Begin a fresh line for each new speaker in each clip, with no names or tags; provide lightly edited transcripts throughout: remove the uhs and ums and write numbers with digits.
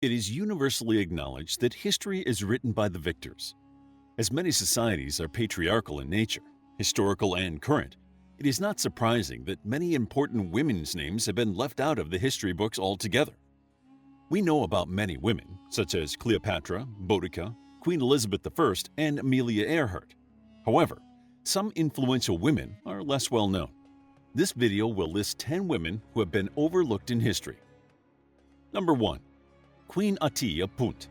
It is universally acknowledged that history is written by the victors. As many societies are patriarchal in nature, historical and current, it is not surprising that many important women's names have been left out of the history books altogether. We know about many women, such as Cleopatra, Boudica, Queen Elizabeth I, and Amelia Earhart. However, some influential women are less well known. This video will list 10 women who have been overlooked in history. Number 1. Queen Aphi of Punt.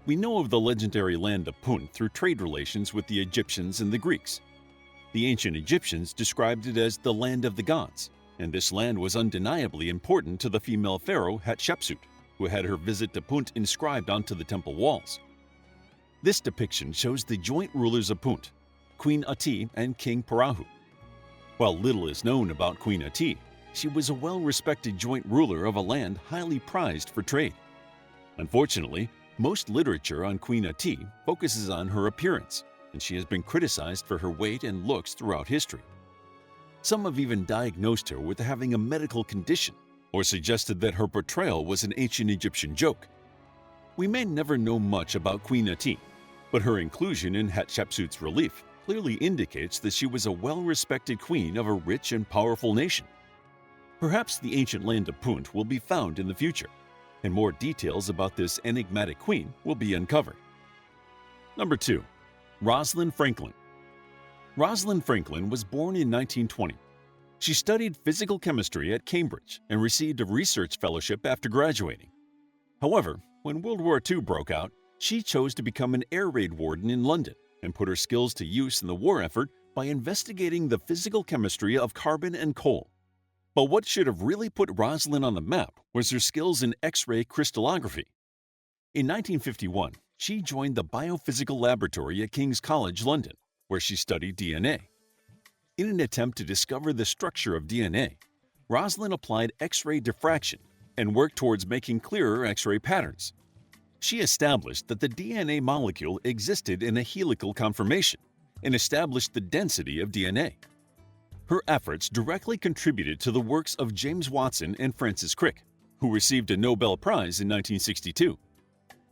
We know of the legendary land of Punt through trade relations with the Egyptians and the Greeks. The ancient Egyptians described it as the land of the gods, and this land was undeniably important to the female pharaoh Hatshepsut, who had her visit to Punt inscribed onto the temple walls. This depiction shows the joint rulers of Punt, Queen Aphi and King Parahu. While little is known about Queen Aphi, she was a well-respected joint ruler of a land highly prized for trade. Unfortunately, most literature on Queen Aphi focuses on her appearance, and she has been criticized for her weight and looks throughout history. Some have even diagnosed her with having a medical condition or suggested that her portrayal was an ancient Egyptian joke. We may never know much about Queen Aphi, but her inclusion in Hatshepsut's relief clearly indicates that she was a well-respected queen of a rich and powerful nation. Perhaps the ancient land of Punt will be found in the future, and more details about this enigmatic queen will be uncovered. Number 2. Roslin Franklin. Roslin Franklin was born in 1920. She studied physical chemistry at Cambridge and received a research fellowship after graduating. However, when World War II broke out, she chose to become an air raid warden in London and put her skills to use in the war effort by investigating the physical chemistry of carbon and coal. But what should have really put Roslin on the map was her skills in X-ray crystallography. In 1951, she joined the Biophysical Laboratory at King's College London, where she studied DNA. In an attempt to discover the structure of DNA, Roslin applied X-ray diffraction and worked towards making clearer X-ray patterns. She established that the DNA molecule existed in a helical conformation and established the density of DNA. Her efforts directly contributed to the works of James Watson and Francis Crick, who received a Nobel Prize in 1962.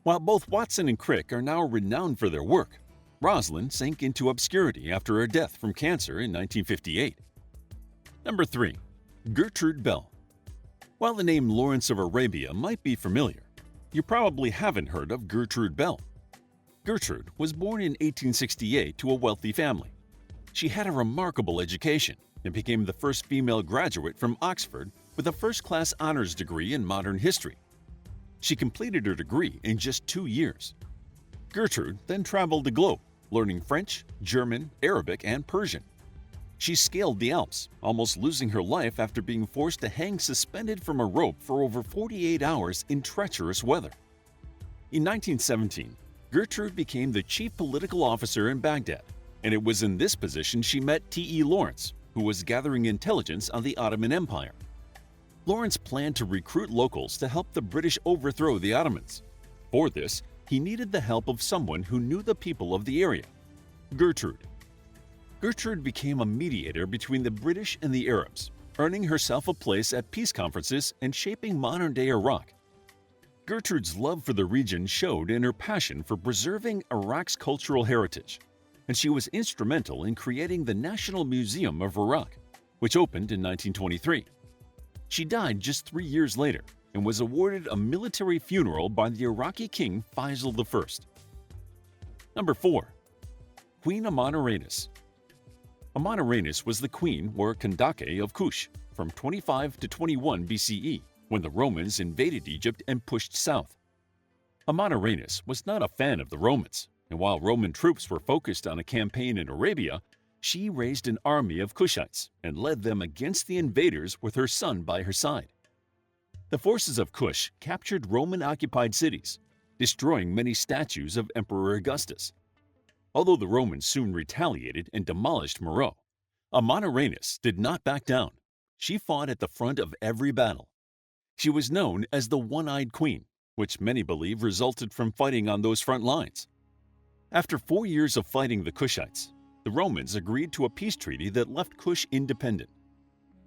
While both Watson and Crick are now renowned for their work, Roslin sank into obscurity after her death from cancer in 1958. Number 3. Gertrude Bell. While the name Lawrence of Arabia might be familiar, you probably haven't heard of Gertrude Bell. Gertrude was born in 1868 to a wealthy family. She had a remarkable education and became the first female graduate from Oxford with a first-class honors degree in modern history. She completed her degree in just 2 years. Gertrude then traveled the globe, learning French, German, Arabic, and Persian. She scaled the Alps, almost losing her life after being forced to hang suspended from a rope for over 48 hours in treacherous weather. In 1917, Gertrude became the chief political officer in Baghdad, and it was in this position she met T.E. Lawrence, who was gathering intelligence on the Ottoman Empire. Lawrence planned to recruit locals to help the British overthrow the Ottomans. For this, he needed the help of someone who knew the people of the area: Gertrude. Gertrude became a mediator between the British and the Arabs, earning herself a place at peace conferences and shaping modern-day Iraq. Gertrude's love for the region showed in her passion for preserving Iraq's cultural heritage, and she was instrumental in creating the National Museum of Iraq, which opened in 1923. She died just 3 years later and was awarded a military funeral by the Iraqi king Faisal I. Number 4. Queen Ammonarus. Ammonarus was the queen or Kandake of Kush from 25 to 21 BCE when the Romans invaded Egypt and pushed south. Ammonarus was not a fan of the Romans, and while Roman troops were focused on a campaign in Arabia, she raised an army of Kushites and led them against the invaders with her son by her side. The forces of Kush captured Roman-occupied cities, destroying many statues of Emperor Augustus. Although the Romans soon retaliated and demolished Meroe, Ammonarus did not back down. She fought at the front of every battle. She was known as the One-Eyed Queen, which many believe resulted from fighting on those front lines. After 4 years of fighting the Kushites, the Romans agreed to a peace treaty that left Kush independent.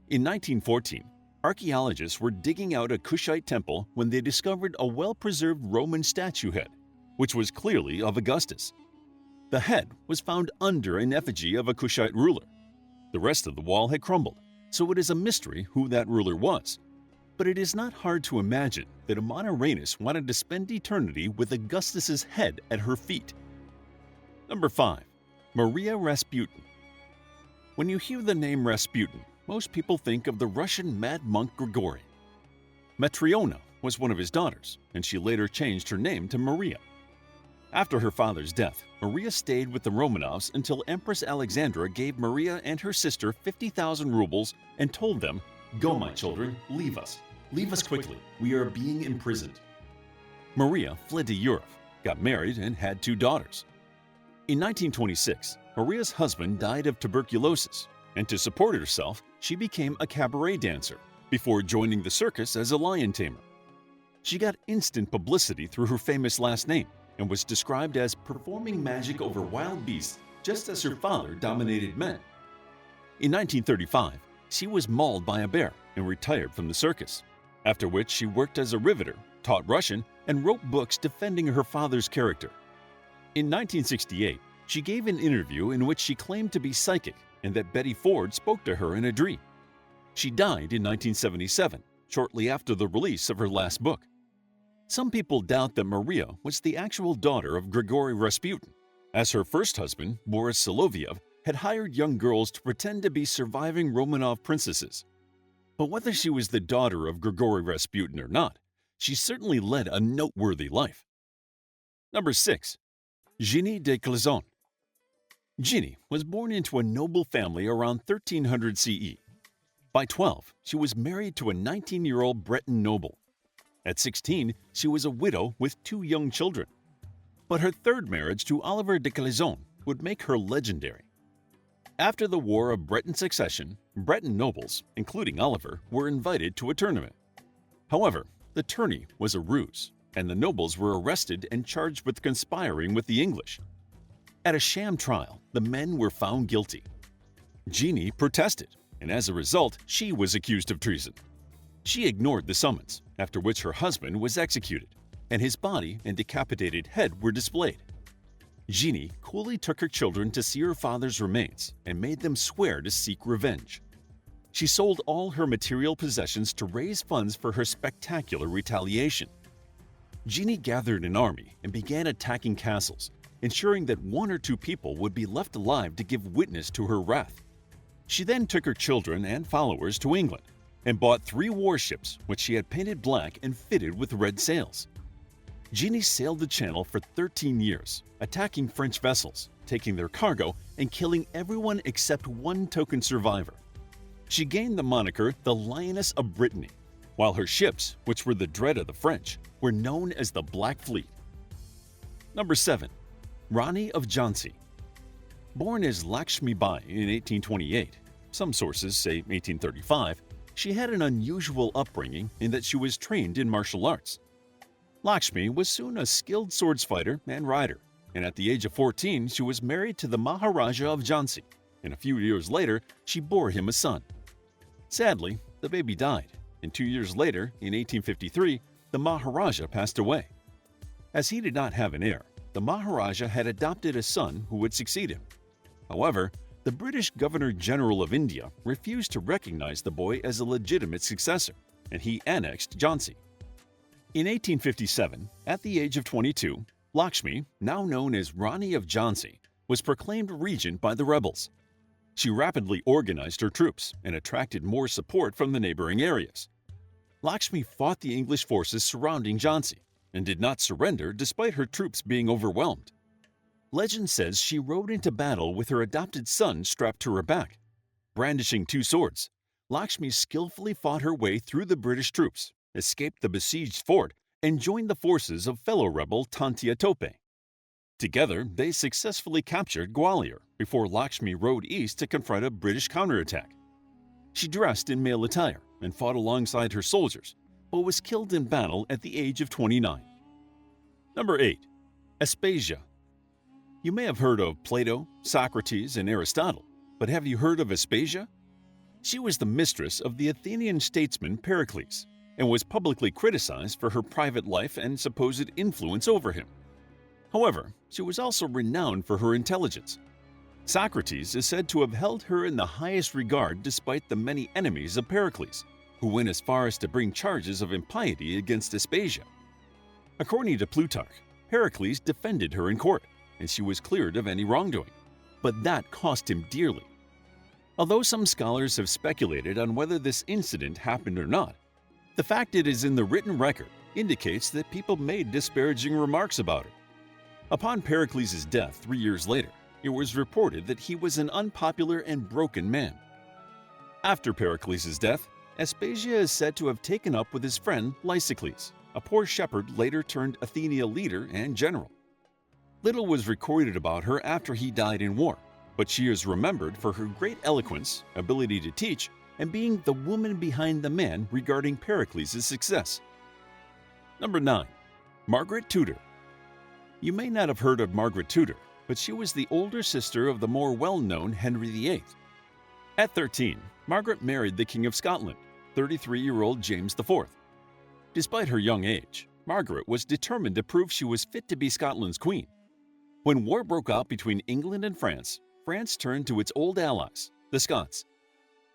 In 1914, Archaeologists were digging out a Kushite temple when they discovered a well-preserved Roman statue head, which was clearly of Augustus. The head was found under an effigy of a Kushite ruler. The rest of the wall had crumbled, so it is a mystery who that ruler was. But it is not hard to imagine that Ammonarus wanted to spend eternity with Augustus's head at her feet. Number 5. Maria Rasputin. When you hear the name Rasputin, most people think of the Russian mad monk Grigory. Matriona was one of his daughters, and she later changed her name to Maria. After her father's death, Maria stayed with the Romanovs until Empress Alexandra gave Maria and her sister 50,000 rubles and told them, "Go, my children, leave us. Leave us quickly. We are being imprisoned." Maria fled to Europe, got married, and had 2 daughters. In 1926, Maria's husband died of tuberculosis, and to support herself, she became a cabaret dancer before joining the circus as a lion tamer. She got instant publicity through her famous last name and was described as performing magic over wild beasts just as her father dominated men. In 1935, she was mauled by a bear and retired from the circus, after which she worked as a riveter, taught Russian, and wrote books defending her father's character. In 1968, she gave an interview in which she claimed to be psychic and that Betty Ford spoke to her in a dream. She died in 1977, shortly after the release of her last book. Some people doubt that Maria was the actual daughter of Grigory Rasputin, as her first husband, Boris Soloviev, had hired young girls to pretend to be surviving Romanov princesses. But whether she was the daughter of Grigory Rasputin or not, she certainly led a noteworthy life. Number 6. Jinny de Cazon. Jinny was born into a noble family around 1300 CE. By 12, she was married to a 19-year-old Breton noble. At 16, she was a widow with 2 young children. But her third marriage to Oliver de Cazon would make her legendary. After the War of Breton Succession, Breton nobles, including Oliver, were invited to a tournament. However, the tourney was a ruse, and the nobles were arrested and charged with conspiring with the English. At a sham trial, the men were found guilty. Jinny protested, and as a result, she was accused of treason. She ignored the summons, after which her husband was executed, and his body and decapitated head were displayed. Jinny coolly took her children to see her father's remains and made them swear to seek revenge. She sold all her material possessions to raise funds for her spectacular retaliation. Jinny gathered an army and began attacking castles, ensuring that 1 or 2 people would be left alive to give witness to her wrath. She then took her children and followers to England and bought 3 warships which she had painted black and fitted with red sails. Jinny sailed the Channel for 13 years, attacking French vessels, taking their cargo, and killing everyone except 1 token survivor. She gained the moniker the Lioness of Brittany, while her ships, which were the dread of the French, were known as the Black Fleet. Number 7. Rani of Jhansi. Born as Lakshmi Bai in 1828, some sources say 1835, she had an unusual upbringing in that she was trained in martial arts. Lakshmi was soon a skilled swordsfighter and rider, and at the age of 14 she was married to the Maharaja of Jhansi, and a few years later she bore him a son. Sadly, the baby died, and 2 years later, in 1853, the Maharaja passed away. As he did not have an heir, the Maharaja had adopted a son who would succeed him. However, the British Governor-General of India refused to recognize the boy as a legitimate successor, and he annexed Jhansi. In 1857, at the age of 22, Lakshmi, now known as Rani of Jhansi, was proclaimed regent by the rebels. She rapidly organized her troops and attracted more support from the neighboring areas. Lakshmi fought the English forces surrounding Jhansi and did not surrender despite her troops being overwhelmed. Legend says she rode into battle with her adopted son strapped to her back. Brandishing 2 swords, Lakshmi skillfully fought her way through the British troops, escaped the besieged fort, and joined the forces of fellow rebel Tantia Tope. Together, they successfully captured Gwalior before Lakshmi rode east to confront a British counterattack. She dressed in male attire and fought alongside her soldiers, but was killed in battle at the age of 29. Number 8. Aspasia. You may have heard of Plato, Socrates, and Aristotle, but have you heard of Aspasia? She was the mistress of the Athenian statesman Pericles and was publicly criticized for her private life and supposed influence over him. However, she was also renowned for her intelligence. Socrates is said to have held her in the highest regard despite the many enemies of Pericles, who went as far as to bring charges of impiety against Aspasia. According to Plutarch, Pericles defended her in court, and she was cleared of any wrongdoing, but that cost him dearly. Although some scholars have speculated on whether this incident happened or not, the fact it is in the written record indicates that people made disparaging remarks about her. Upon Pericles' death 3 years later, it was reported that he was an unpopular and broken man. After Pericles' death, Aspasia is said to have taken up with his friend Lysicles, a poor shepherd later turned Athenia leader and general. Little was recorded about her after he died in war, but she is remembered for her great eloquence, ability to teach, and being the woman behind the man regarding Pericles' success. Number 9. Margaret Tutor. You may not have heard of Margaret Tutor, but she was the older sister of the more well-known Henry VIII. At 13, Margaret married the King of Scotland, 33-year-old James IV. Despite her young age, Margaret was determined to prove she was fit to be Scotland's queen. When war broke out between England and France, France turned to its old allies, the Scots.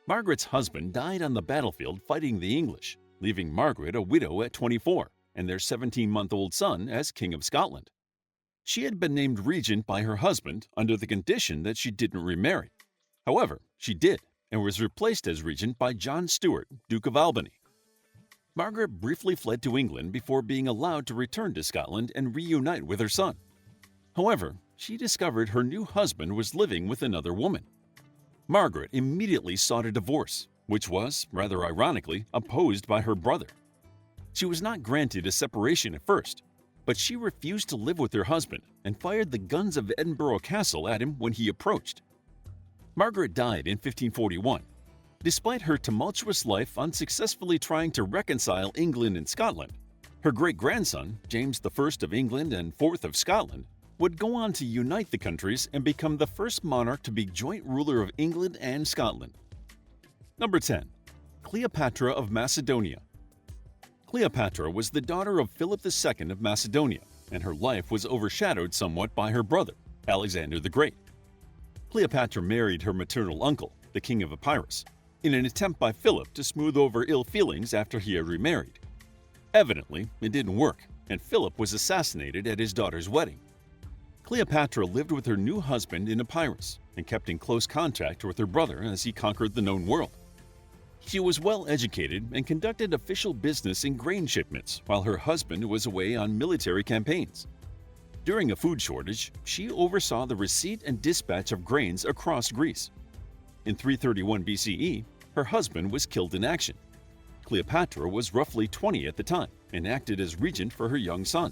Margaret's husband died on the battlefield fighting the English, leaving Margaret a widow at 24 and their 17-month-old son as King of Scotland. She had been named regent by her husband under the condition that she didn't remarry. However, she did and was replaced as regent by John Stuart, Duke of Albany. Margaret briefly fled to England before being allowed to return to Scotland and reunite with her son. However, she discovered her new husband was living with another woman. Margaret immediately sought a divorce, which was, rather ironically, opposed by her brother. She was not granted a separation at first, but she refused to live with her husband and fired the guns of Edinburgh Castle at him when he approached. Margaret died in 1541. Despite her tumultuous life unsuccessfully trying to reconcile England and Scotland, her great-grandson, James I of England and IV of Scotland, would go on to unite the countries and become the first monarch to be joint ruler of England and Scotland. Number 10. Cleopatra of Macedonia. Cleopatra was the daughter of Philip II of Macedonia, and her life was overshadowed somewhat by her brother, Alexander the Great. Cleopatra married her maternal uncle, the king of Epirus, in an attempt by Philip to smooth over ill feelings after he had remarried. Evidently, it didn't work, and Philip was assassinated at his daughter's wedding. Cleopatra lived with her new husband in Epirus and kept in close contact with her brother as he conquered the known world. She was well educated and conducted official business in grain shipments while her husband was away on military campaigns. During a food shortage, she oversaw the receipt and dispatch of grains across Greece. In 331 BCE, her husband was killed in action. Cleopatra was roughly 20 at the time and acted as regent for her young son.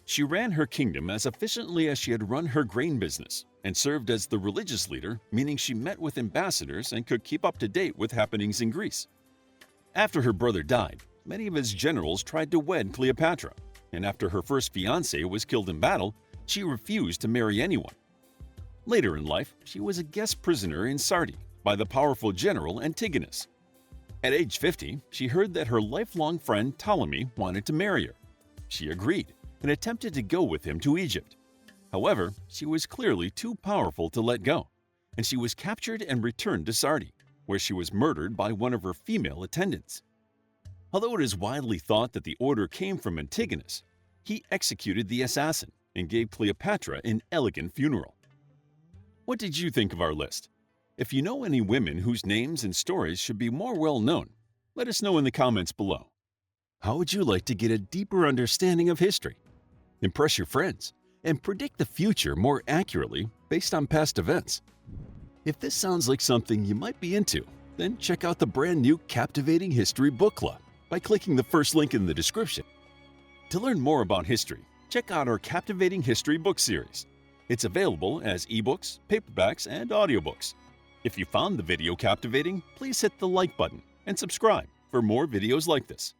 She ran her kingdom as efficiently as she had run her grain business and served as the religious leader, meaning she met with ambassadors and could keep up to date with happenings in Greece. After her brother died, many of his generals tried to wed Cleopatra, and after her first fiancé was killed in battle, she refused to marry anyone. Later in life, she was a guest prisoner in Sardi by the powerful general Antigonus. At age 50, she heard that her lifelong friend Ptolemy wanted to marry her. She agreed and attempted to go with him to Egypt. However, she was clearly too powerful to let go, and she was captured and returned to Sardi, where she was murdered by one of her female attendants. Although it is widely thought that the order came from Antigonus, he executed the assassin and gave Cleopatra an elegant funeral. What did you think of our list? If you know any women whose names and stories should be more well known, let us know in the comments below. How would you like to get a deeper understanding of history, impress your friends, and predict the future more accurately based on past events? If this sounds like something you might be into, then check out the brand new Captivating History Book Club by clicking the first link in the description. To learn more about history, check out our Captivating History book series. It's available as ebooks, paperbacks, and audiobooks. If you found the video captivating, please hit the like button and subscribe for more videos like this.